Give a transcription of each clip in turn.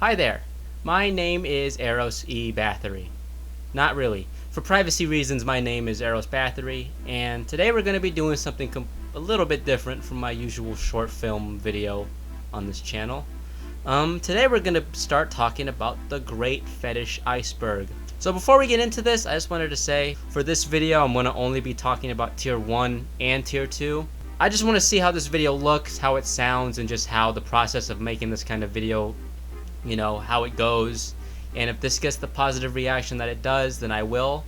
Hi there, my name is Eros E. Bathory. Not really. For privacy reasons, my name is Eros Bathory, and today we're going to be doing something a little bit different from my usual short film video on this channel. Today we're going to start talking about the Great Fetish Iceberg. So before we get into this, I just wanted to say, for this video I'm going to only be talking about Tier 1 and Tier 2. I just want to see how this video looks, how it sounds, and just how the process of making this kind of video, how it goes. And if this gets the positive reaction that it does, then I will,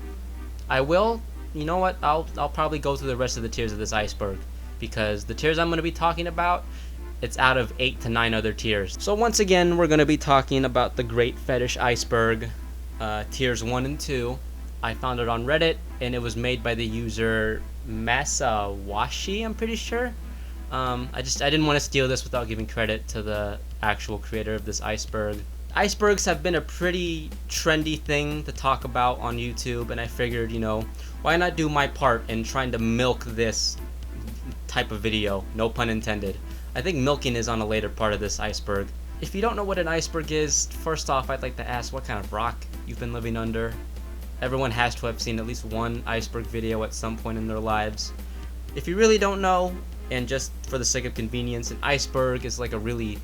you know what, I'll probably go through the rest of the tiers of this iceberg, because the tiers I'm going to be talking about, it's out of 8 to 9 other tiers. So once again, we're going to be talking about the Great Fetish Iceberg, tiers 1 and 2. I found it on Reddit, and it was made by the user Masawashi, I'm pretty sure. I didn't want to steal this without giving credit to the actual creator of this iceberg. Icebergs have been a pretty trendy thing to talk about on YouTube, and I figured, why not do my part in trying to milk this type of video, no pun intended. I think milking is on a later part of this iceberg. If you don't know what an iceberg is, first off, I'd like to ask what kind of rock you've been living under. Everyone has to have seen at least one iceberg video at some point in their lives. If you really don't know, and just for the sake of convenience, an iceberg is like a really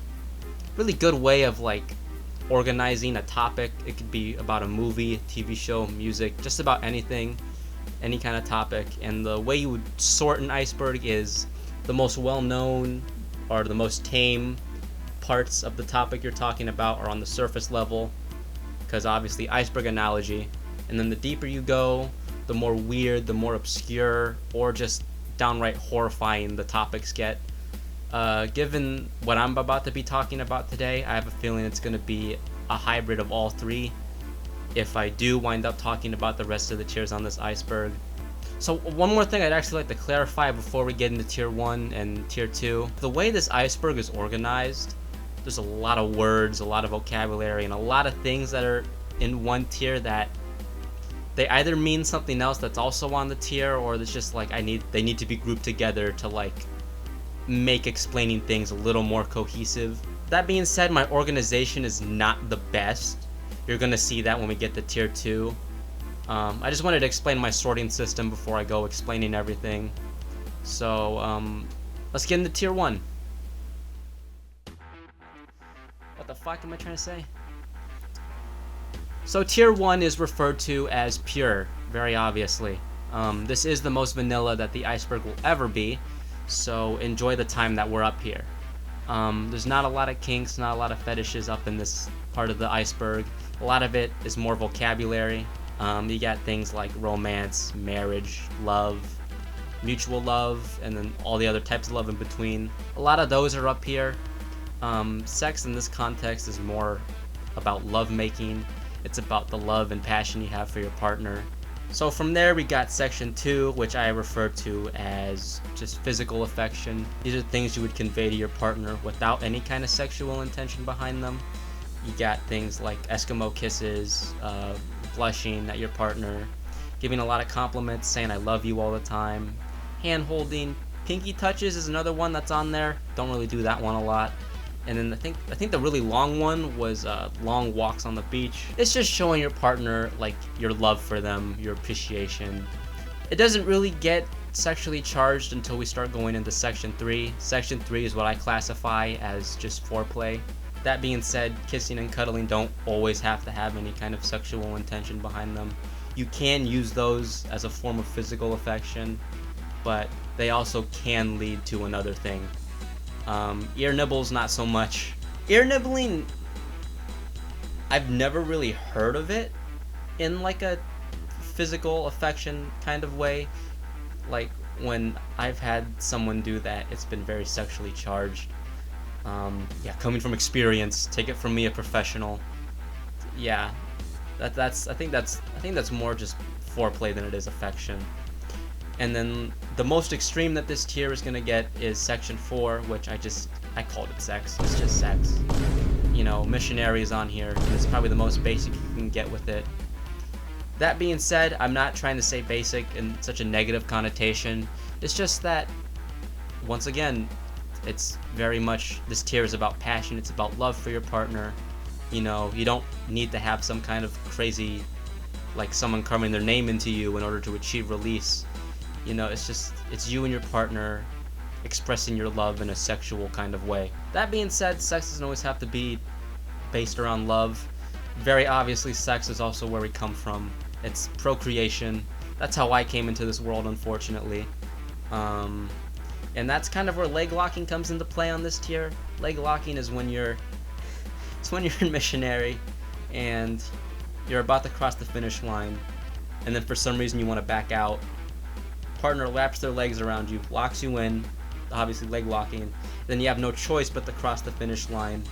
good way of organizing a topic. It could be about a movie, TV show, music, just about anything, any kind of topic. And the way you would sort an iceberg is the most well-known or the most tame parts of the topic you're talking about are on the surface level, because obviously iceberg analogy. And then the deeper you go, the more weird, the more obscure, or just downright horrifying the topics get. Given what I'm about to be talking about today, I have a feeling it's going to be a hybrid of all three if I do wind up talking about the rest of the tiers on this iceberg. So one more thing I'd actually like to clarify before we get into Tier 1 and Tier 2. The way this iceberg is organized, there's a lot of words, a lot of vocabulary, and a lot of things that are in one tier that they either mean something else that's also on the tier, or it's just they need to be grouped together to make explaining things a little more cohesive. That being said, my organization is not the best. You're gonna see that when we get to Tier 2. I just wanted to explain my sorting system before I go explaining everything. So let's get into Tier 1. What the fuck am I trying to say? So Tier 1 is referred to as pure, very obviously. This is the most vanilla that the iceberg will ever be, so enjoy the time that we're up here. There's not a lot of kinks, not a lot of fetishes up in this part of the iceberg. A lot of it is more vocabulary. You got things like romance, marriage, love, mutual love, and then all the other types of love in between. A lot of those are up here. Sex in this context is more about lovemaking. It's about the love and passion you have for your partner. So from there we got Section 2, which I refer to as just physical affection. These are things you would convey to your partner without any kind of sexual intention behind them. You got things like Eskimo kisses, blushing at your partner, giving a lot of compliments, saying I love you all the time, hand holding, pinky touches is another one that's on there. Don't really do that one a lot. And then I think the really long one was long walks on the beach. It's just showing your partner your love for them, your appreciation. It doesn't really get sexually charged until we start going into Section 3. Section 3 is what I classify as just foreplay. That being said, kissing and cuddling don't always have to have any kind of sexual intention behind them. You can use those as a form of physical affection, but they also can lead to another thing. Ear nibbles, not so much. Ear nibbling, I've never really heard of it in a physical affection kind of way. When I've had someone do that, it's been very sexually charged. Yeah, coming from experience, take it from me, a professional. Yeah, I think that's more just foreplay than it is affection. And then the most extreme that this tier is gonna get is Section 4, which I called it sex. It's just sex. Missionary is on here, and it's probably the most basic you can get with it. That being said, I'm not trying to say basic in such a negative connotation. It's just that, once again, it's very much, this tier is about passion, it's about love for your partner, You know, you don't need to have some kind of crazy, like someone carving their name into you in order to achieve release. You know, it's you and your partner expressing your love in a sexual kind of way. That being said, sex doesn't always have to be based around love. Very obviously, sex is also where we come from. It's procreation. That's how I came into this world, unfortunately. And that's kind of where leg locking comes into play on this tier. Leg locking is when you're a missionary and you're about to cross the finish line, and then for some reason you want to back out. Partner wraps their legs around you, locks you in, obviously leg locking. Then you have no choice but to cross the finish line.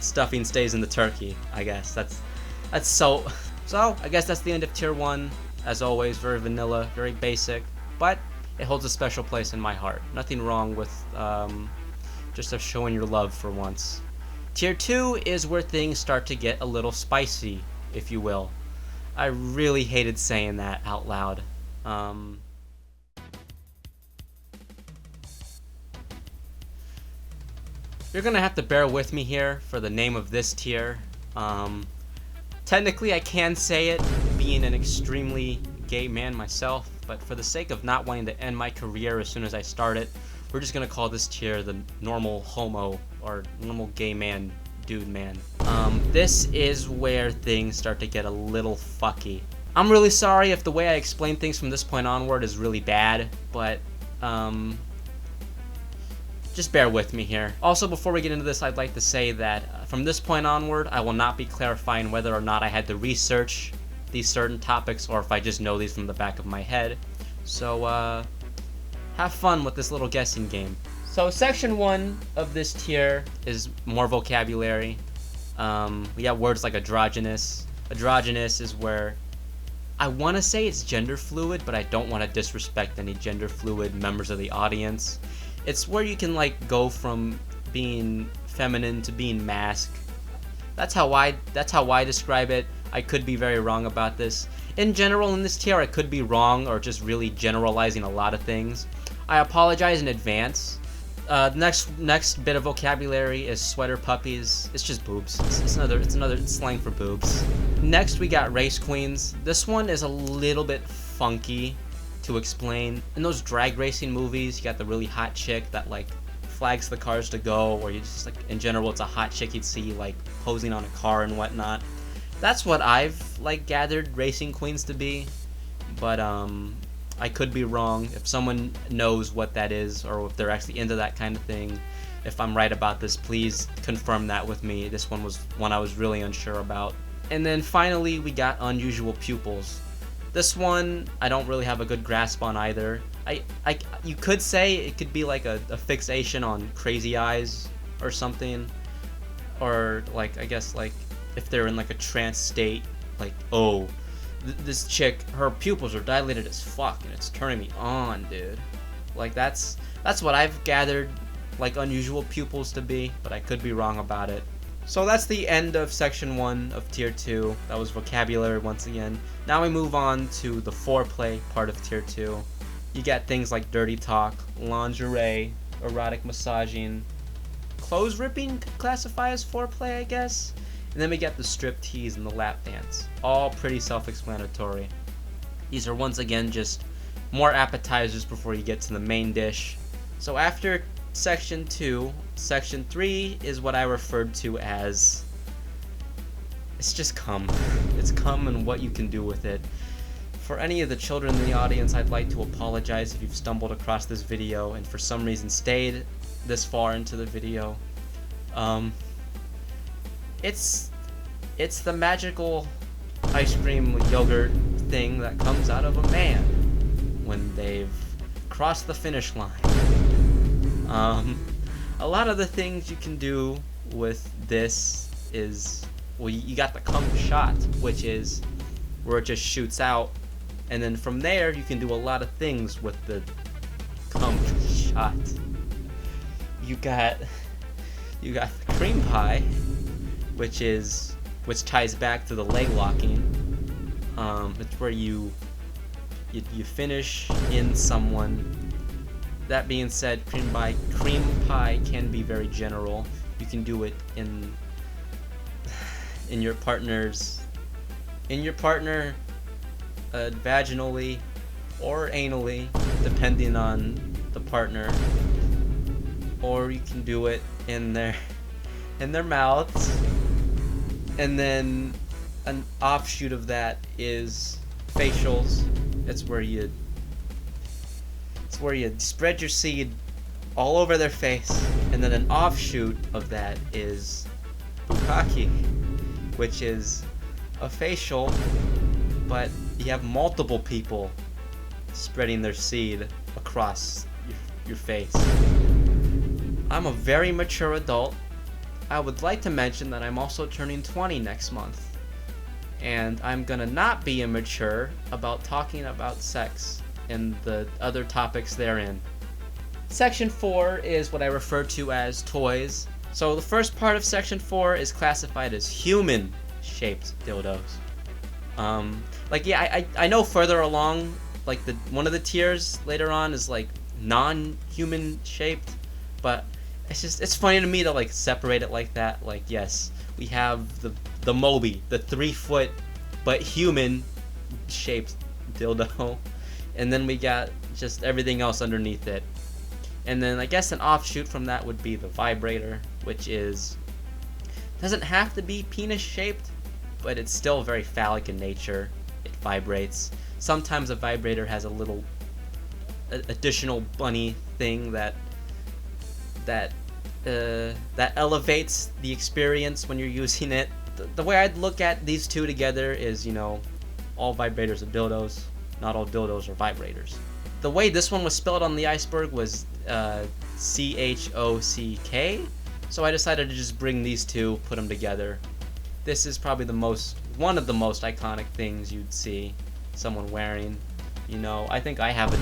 Stuffing stays in the turkey, I guess. That's so. I guess that's the end of tier 1. As always, very vanilla, very basic, but it holds a special place in my heart. Nothing wrong with just showing your love for once. Tier 2 is where things start to get a little spicy, if you will. I really hated saying that out loud. You're gonna have to bear with me here for the name of this tier. Technically, I can say it, being an extremely gay man myself, but for the sake of not wanting to end my career as soon as I start it, we're just gonna call this tier the normal homo, or normal gay man, dude man. This is where things start to get a little fucky. I'm really sorry if the way I explain things from this point onward is really bad, but just bear with me here. Also, before we get into this, I'd like to say that from this point onward, I will not be clarifying whether or not I had to research these certain topics or if I just know these from the back of my head. So, have fun with this little guessing game. So, section 1 of this tier is more vocabulary. We got words like androgynous. Androgynous is where I want to say it's gender fluid, but I don't want to disrespect any gender fluid members of the audience. It's where you can like go from being feminine to being masc. That's how I describe it. I could be very wrong about this. In general, in this tier, I could be wrong or just really generalizing a lot of things. I apologize in advance. Next bit of vocabulary is sweater puppies. It's just boobs. It's another slang for boobs. Next, we got race queens. This one is a little bit funky to explain. In those drag racing movies, you got the really hot chick that like flags the cars to go, or you just like in general it's a hot chick you'd see like posing on a car and whatnot. That's what I've like gathered racing queens to be, but I could be wrong. If someone knows what that is or if they're actually into that kind of thing, if I'm right about this, please confirm that with me. This one was one I was really unsure about. And then finally we got unusual pupils. This one I don't really have a good grasp on either. You could say it could be like a fixation on crazy eyes or something, or like I guess like if they're in like a trance state, like oh, this chick, her pupils are dilated as fuck and it's turning me on, dude. Like that's what I've gathered like unusual pupils to be, but I could be wrong about it. So that's the end of section 1 of tier 2. That was vocabulary once again. Now we move on to the foreplay part of tier 2. You got things like dirty talk, lingerie, erotic massaging, clothes ripping could classify as foreplay, I guess. And then we got the strip tease and the lap dance. All pretty self-explanatory. These are once again just more appetizers before you get to the main dish. So after section 2, section 3 is what I referred to as, it's just cum. It's cum and what you can do with it. For any of the children in the audience, I'd like to apologize if you've stumbled across this video and for some reason stayed this far into the video. It's the magical ice cream yogurt thing that comes out of a man when they've crossed the finish line. A lot of the things you can do with this is, well, you got the cum shot, which is where it just shoots out, and then from there you can do a lot of things with the cum shot. You got the cream pie, which ties back to the leg locking. It's where you finish in someone. That being said, cream pie can be very general. You can do it in in your partner vaginally or anally, depending on the partner, or you can do it in their mouths. And then an offshoot of that is facials. It's where you spread your seed all over their face. And then an offshoot of that is bukkake, which is a facial, but you have multiple people spreading their seed across your face. I'm a very mature adult. I would like to mention that I'm also turning 20 next month, and I'm gonna not be immature about talking about sex and the other topics therein. Section 4 is what I refer to as toys. So the first part of Section 4 is classified as human-shaped dildos. I know further along, like one of the tiers later on is like non-human shaped, but it's funny to me to like separate it like that. Like, yes, we have the Moby, the 3-foot but human shaped dildo, and then we got just everything else underneath it. And then I guess an offshoot from that would be the vibrator, which doesn't have to be penis shaped, but it's still very phallic in nature. It vibrates. Sometimes a vibrator has a little additional bunny thing that elevates the experience when you're using it. The way I'd look at these two together is, all vibrators are dildos, not all dildos are vibrators. The way this one was spelled on the iceberg was CHOCK, so I decided to just bring these two, put them together. This is probably one of the most iconic things you'd see someone wearing. I think I have it.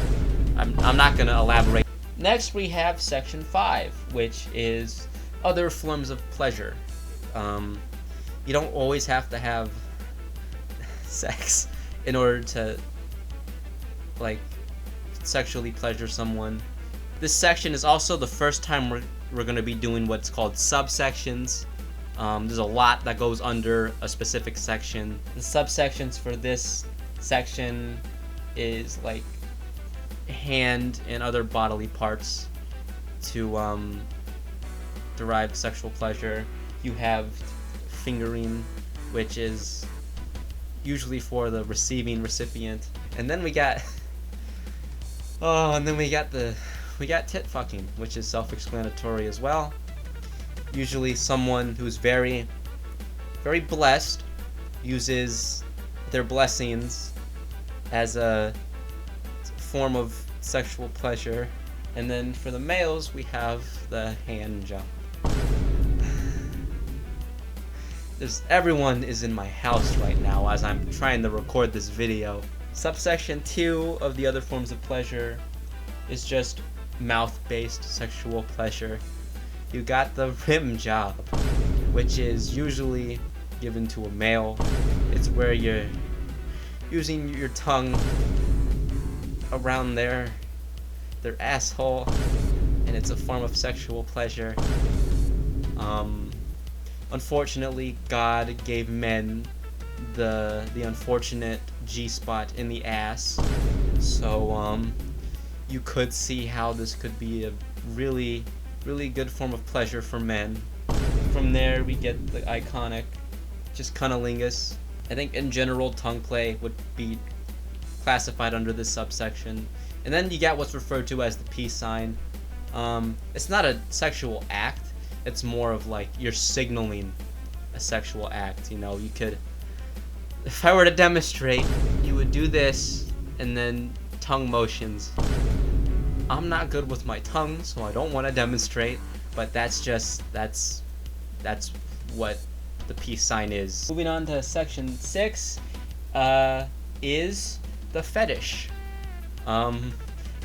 I'm not going to elaborate. Next we have Section 5, which is other forms of pleasure. You don't always have to have sex in order to sexually pleasure someone. This section is also the first time we're going to be doing what's called subsections. There's a lot that goes under a specific section. The subsections for this section is like hand and other bodily parts to derive sexual pleasure. You have fingering, which is usually for the receiving recipient. And then we got tit fucking, which is self-explanatory as well. Usually someone who's very, very blessed uses their blessings as a form of sexual pleasure. And then for the males, we have the hand job. Everyone is in my house right now as I'm trying to record this video. Subsection 2 of the other forms of pleasure is just mouth-based sexual pleasure. You got the rim job, which is usually given to a male. It's where you're using your tongue around their asshole, and it's a form of sexual pleasure. Unfortunately, God gave men the unfortunate G-spot in the ass, so you could see how this could be a really, really good form of pleasure for men. From there, we get the iconic, just cunnilingus. I think in general, tongue play would be classified under this subsection. And then you get what's referred to as the peace sign. It's not a sexual act. It's more of like you're signaling a sexual act. You could, if I were to demonstrate, you would do this and then tongue motions. I'm not good with my tongue, so I don't want to demonstrate, but that's what the peace sign is. Moving on to section 6 is the fetish.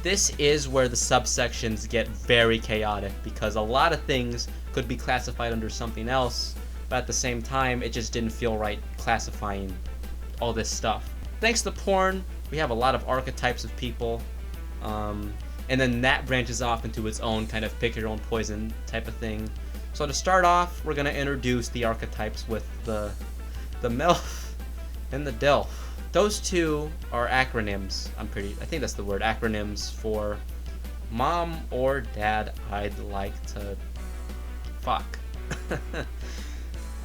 This is where the subsections get very chaotic because a lot of things could be classified under something else, but at the same time, it just didn't feel right classifying all this stuff. Thanks to porn, we have a lot of archetypes of people, and then that branches off into its own kind of pick your own poison type of thing. So to start off, we're gonna introduce the archetypes with the MILF and the DILF. Those two are acronyms. I think that's the word, acronyms for Mom or Dad I'd like to fuck.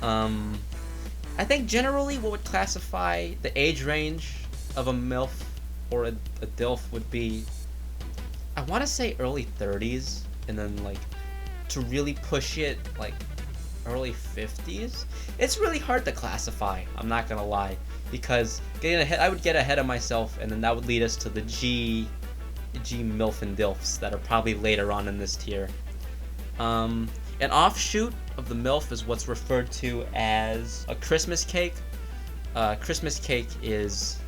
I think generally what would classify the age range of a MILF or a DILF would be, I want to say early 30s, and then like to really push it, like early 50s. It's really hard to classify, I'm not gonna lie, because I would get ahead of myself, and then that would lead us to the G MILF and DILFs that are probably later on in this tier. An offshoot of the MILF is what's referred to as a Christmas cake. Christmas cake is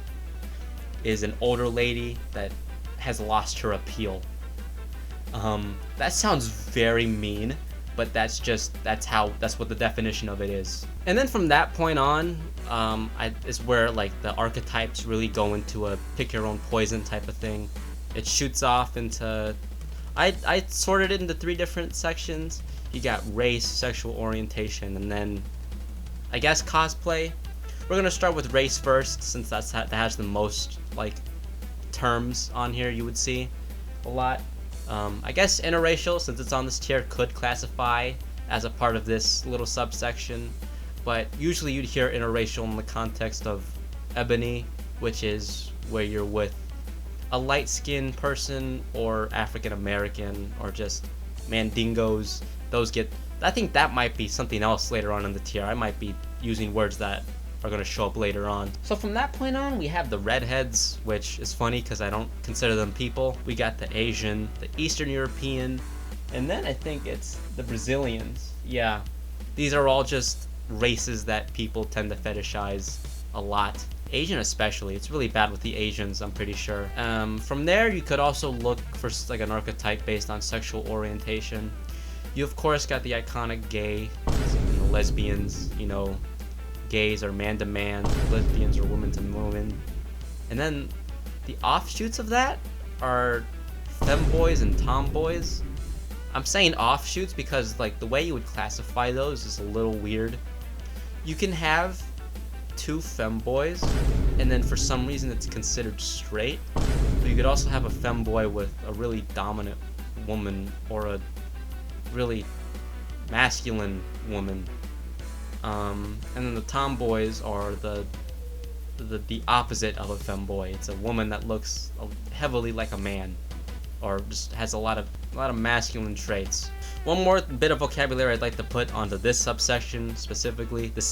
an older lady that has lost her appeal. That sounds very mean, but that's what the definition of it is. And then from that point on, is where like the archetypes really go into a pick your own poison type of thing. It shoots off into, I sorted it into 3 different sections. You got race, sexual orientation, and then I guess cosplay. We're gonna start with race first, since that has the most like terms on here you would see a lot. I guess interracial, since it's on this tier, could classify as a part of this little subsection, but usually you'd hear interracial in the context of ebony, which is where you're with a light-skinned person or African American or just mandingos. I think that might be something else later on in the tier. I might be using words that are going to show up later on. So from that point on, we have the redheads, which is funny because I don't consider them people. We got the Asian, the Eastern European, and then I think it's the Brazilians. Yeah, these are all just races that people tend to fetishize a lot. Asian especially. It's really bad with the Asians, I'm pretty sure. From there, you could also look for like an archetype based on sexual orientation. You of course got the iconic gay, lesbians, gays are man to man, lesbians are woman to woman. And then the offshoots of that are femboys and tomboys. I'm saying offshoots because like the way you would classify those is a little weird. You can have 2 femboys, and then for some reason it's considered straight. But you could also have a femboy with a really dominant woman or a really masculine woman. And then the tomboys are the opposite of a femboy. It's a woman that looks heavily like a man, or just has a lot of masculine traits. One more bit of vocabulary I'd like to put onto this subsection specifically. The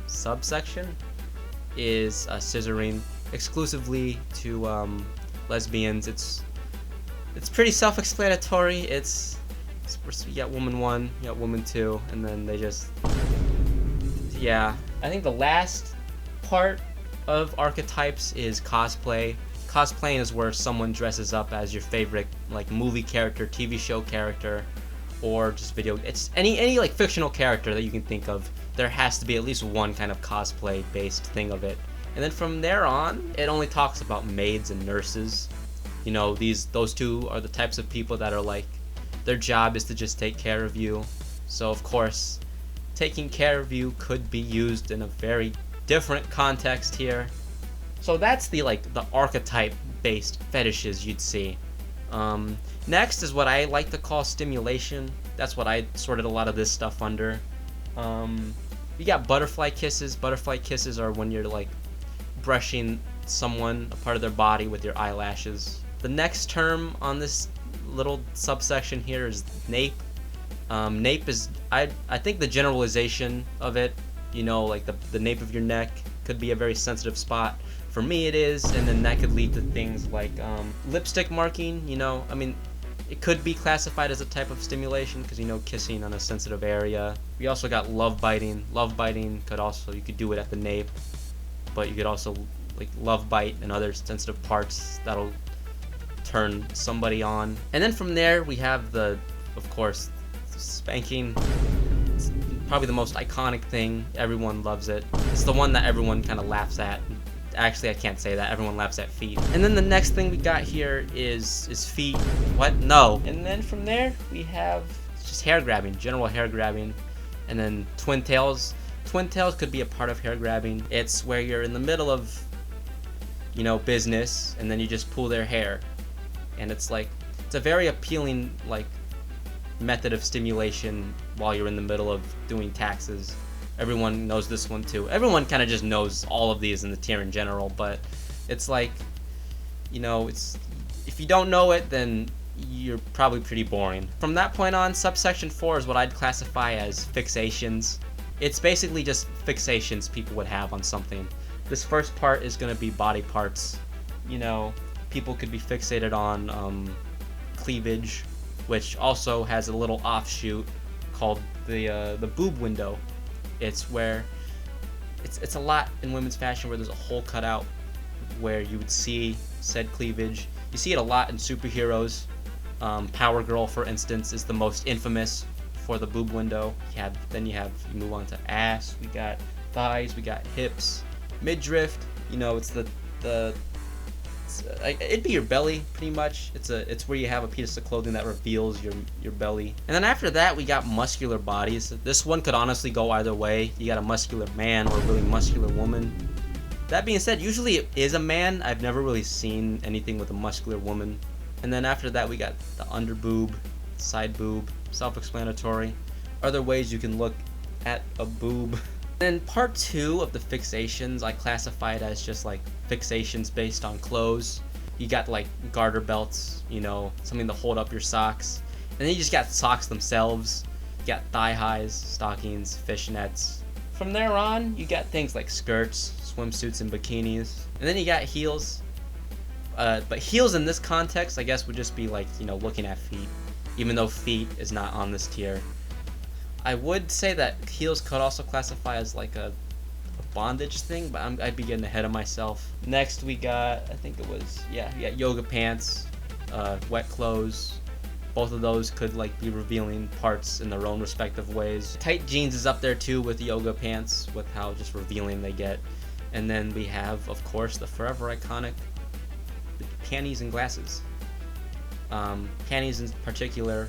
subsection is scissoring, exclusively to lesbians. It's pretty self-explanatory. You got woman 1, you got woman 2, and then they just, yeah. I think the last part of archetypes is cosplay. Cosplaying is where someone dresses up as your favorite like movie character, TV show character, or just video. It's any like fictional character that you can think of. There has to be at least one kind of cosplay based thing of it. And then from there on, it only talks about maids and nurses. Those two are the types of people that are like, their job is to just take care of you. So of course, taking care of you could be used in a very different context here. So that's the archetype based fetishes you'd see. Next is what I like to call stimulation. That's what I sorted a lot of this stuff under. You got butterfly kisses. Butterfly kisses are when you're like brushing someone, a part of their body, with your eyelashes. The next term on this little subsection here is nape. Nape is, I think the generalization of it, like the nape of your neck could be a very sensitive spot. For me it is, and then that could lead to things like lipstick marking. It could be classified as a type of stimulation because kissing on a sensitive area. We also got love biting. Love biting you could do it at the nape, but you could also like love bite and other sensitive parts that'll turn somebody on. And then from there we have of course, spanking. It's probably the most iconic thing. Everyone loves it. It's the one that everyone kind of laughs at. Actually, I can't say that. Everyone laughs at feet. And then the next thing we got here is feet. What? No. And then from there we have just hair grabbing, general hair grabbing. And then twin tails. Twin tails could be a part of hair grabbing. It's where you're in the middle of, you know, business, and then you just pull their hair. And it's like, it's a very appealing, like, method of stimulation while you're in the middle of doing taxes. Everyone knows this one too. Everyone kind of just knows all of these in the tier in general, but it's like, you know, it's, if you don't know it, then you're probably pretty boring. From that point on, subsection 4 is what I'd classify as fixations. It's basically just fixations people would have on something. This first part is going to be body parts. You know, people could be fixated on cleavage, which also has a little offshoot called the boob window. It's where it's a lot in women's fashion where there's a hole cut out where you would see said cleavage. You see it a lot in superheroes. Power Girl, for instance, is the most infamous for the boob window. You move on to ass. We got thighs. We got hips, midriff. You know, it's it'd be your belly pretty much. It's where you have a piece of clothing that reveals your belly. And then after that, we got muscular bodies. This one could honestly go either way. You got a muscular man or a really muscular woman. That being said, usually it is a man. I've never really seen anything with a muscular woman. And then after that, we got the under boob, side boob, self-explanatory. Other ways you can look at a boob. Then part 2 of the fixations, I classify it as just like fixations based on clothes. You got like garter belts, you know, something to hold up your socks. And then you just got socks themselves. You got thigh highs, stockings, fishnets. From there on, you got things like skirts, swimsuits, and bikinis. And then you got heels. But heels in this context, I guess, would just be like, you know, looking at feet, even though feet is not on this tier. I would say that heels could also classify as like a bondage thing, but I'd be getting ahead of myself. Next, we got, I think it was, we got yoga pants, wet clothes. Both of those could like be revealing parts in their own respective ways. Tight jeans is up there too with yoga pants, with how just revealing they get. And then we have, of course, the forever iconic panties and glasses. Panties in particular,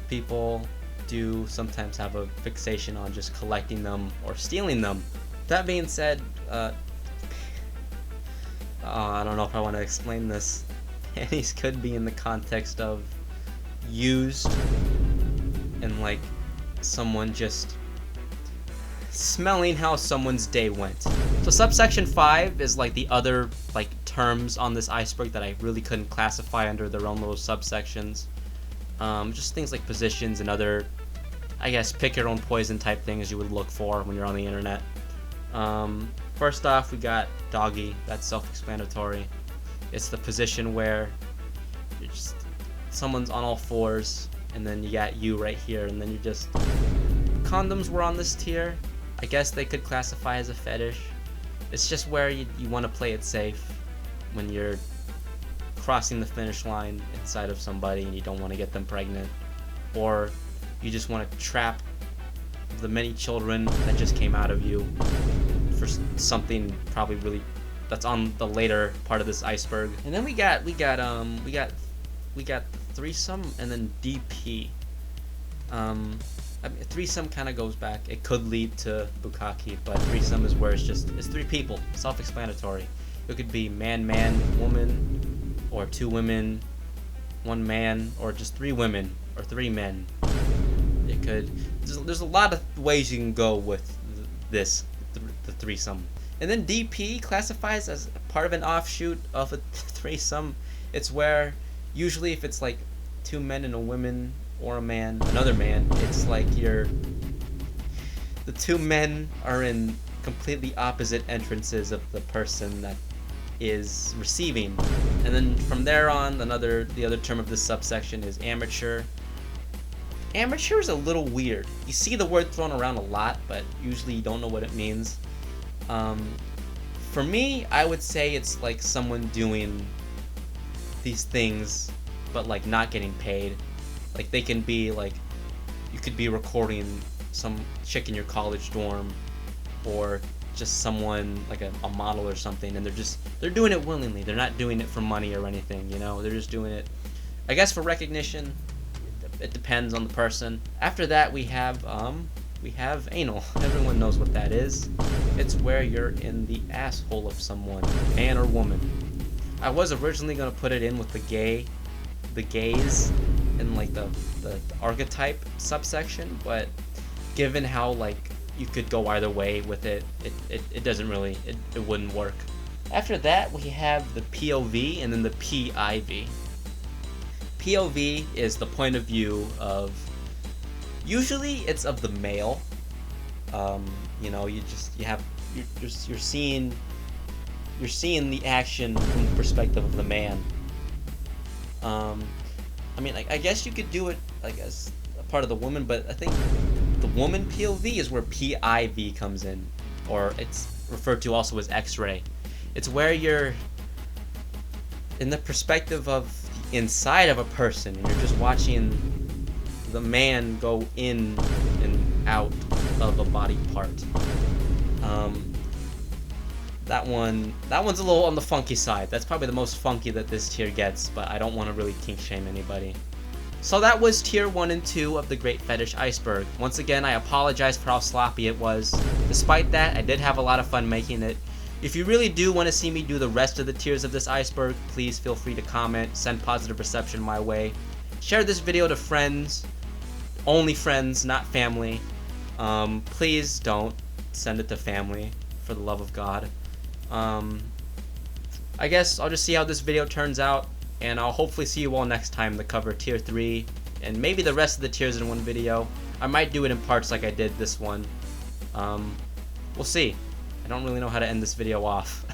people do sometimes have a fixation on just collecting them or stealing them. That being said, I don't know if I want to explain this. Panties could be in the context of used and like someone just smelling how someone's day went. So subsection 5 is like the other like terms on this iceberg that I really couldn't classify under their own little subsections. Just things like positions and other, I guess, pick your own poison type things you would look for when you're on the internet. First off, we got doggy. That's self-explanatory. It's the position where you're just, someone's on all fours, and then you got you right here, and then you just... Condoms were on this tier. I guess they could classify as a fetish. It's just where you want to play it safe when you're crossing the finish line inside of somebody and you don't want to get them pregnant, or you just want to trap the many children that just came out of you for something probably really that's on the later part of this iceberg. And then we got threesome and then DP. I mean, threesome kind of goes back. It could lead to bukkake, but threesome is where it's 3 people. Self-explanatory. It could be man, woman, or 2 women, 1 man, or just 3 women or 3 men. It could. There's a lot of ways you can go with this, the threesome. And then DP classifies as part of an offshoot of a threesome. It's where usually if it's like 2 men and a woman, or a man, another man, it's like the 2 men are in completely opposite entrances of the person that is receiving. And then from there on, the other term of this subsection is amateur. Amateur is a little weird. You see the word thrown around a lot, but usually you don't know what it means. For me, I would say it's like someone doing these things, but like not getting paid. Like they can be like, you could be recording some chick in your college dorm, or just someone like a model or something, and they're doing it willingly. They're not doing it for money or anything, you know. They're just doing it, I guess, for recognition. It depends on the person. After that, we have anal. Everyone knows what that is. It's where you're in the asshole of someone, man or woman. I was originally gonna put it in with the gays, in like the archetype subsection, but given how like you could go either way with it, it doesn't really, it wouldn't work. After that, we have the POV and then the PIV. POV is the point of view of, usually it's of the male. You know, you're seeing the action from the perspective of the man. I mean, I guess you could do it like as a part of the woman, but I think the woman POV is where PIV comes in, or it's referred to also as X-ray. It's where you're in the perspective of the inside of a person, and you're just watching the man go in and out of a body part. That one's a little on the funky side. That's probably the most funky that this tier gets, but I don't want to really kink shame anybody. So that was tier 1 and 2 of the Great Fetish Iceberg. Once again, I apologize for how sloppy it was. Despite that, I did have a lot of fun making it. If you really do want to see me do the rest of the tiers of this iceberg, please feel free to comment, send positive reception my way. Share this video to friends, only friends, not family. Please don't send it to family, for the love of God. I guess I'll just see how this video turns out, and I'll hopefully see you all next time to cover tier 3, and maybe the rest of the tiers in one video. I might do it in parts like I did this one. We'll see. I don't really know how to end this video off.